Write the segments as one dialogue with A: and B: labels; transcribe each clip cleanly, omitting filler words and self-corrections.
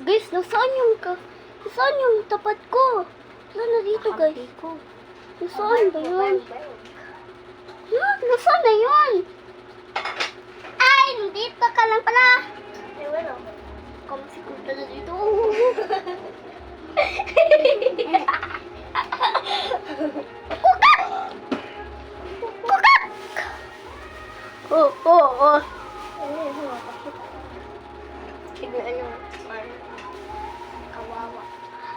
A: Guys, nasaan yung tapat ko? Nasaan na dito, guys? Nasaan ba yun? Nasaan na yun? Ay, dito ka lang pala.
B: Eh, wala.
A: Kamasikunta na dito. Kukak! Kukak! Oh.
B: Tignan yung kawawa.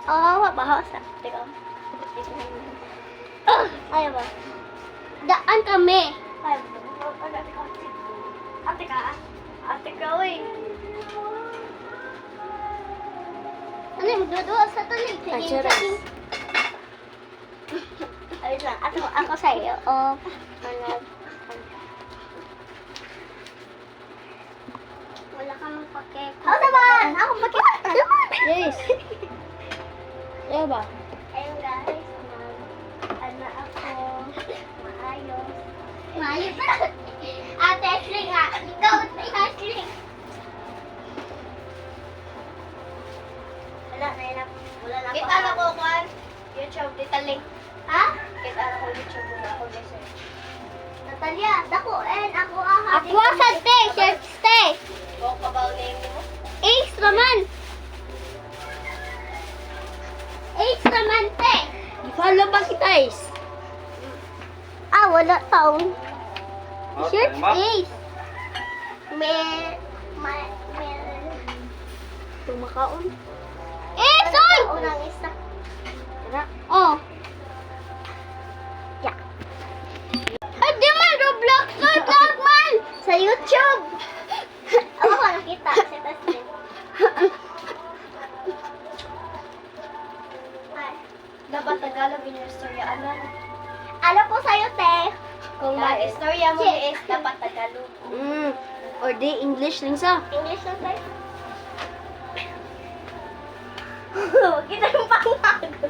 A: Kawawa ba? Teka.
B: Ayaw ba?
A: Daan kami.
B: Ayaw ba? Ate ka, uy.
A: Ano yung magdudua sa tulig?
B: Cheers. Ayos lang.
A: Ako sa'yo. Wala kang magpake.
B: Ako naman!
A: Ako magpake.
B: Yes. Ayaw ba?
A: Ayun guys. Ano ako. Maayos. Maayos. Ate Ashley nga. Ikaw, Ate Ashley.
B: Wala na yun. Wala na
A: Kita na ko, Kwan.
B: YouTube, ditaling.
A: Ha?
B: Kita na ko YouTube. Wala ako guys.
A: Natalia, dako ako aha. Ako sa te, chef te.
B: Huwag ka ba ulit mo?
A: Ace naman. Ace naman te.
B: Follow ba kita, Ace?
A: Wala taon. Shirt Ace. May
B: Tumakaon.
A: Ace, oy!
B: Unang isa. Tara.
A: Oh. Yeah. Ay, di man, Roblox vlog man!
B: Sa YouTube!
A: Ako ko nakita. Sa Taslim.
B: Dapat Tagalog in your story.
A: Alam ko sa'yo, te.
B: Kung mag-istorya mo ni Ace, dapat Tagalog. Or di English lang sa.
A: English na tayo. Huwag kita yung pangbago.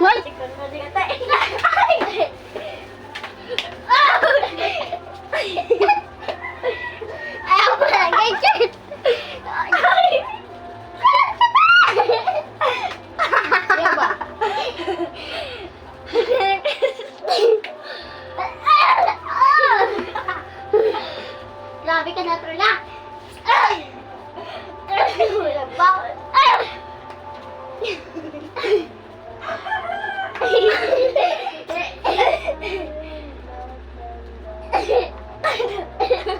B: What?
A: Siguro mo din tayo. Ayaw ko lang, guys.
B: Kaya ba?
A: Grabe ka na, Trula. Walang bawal.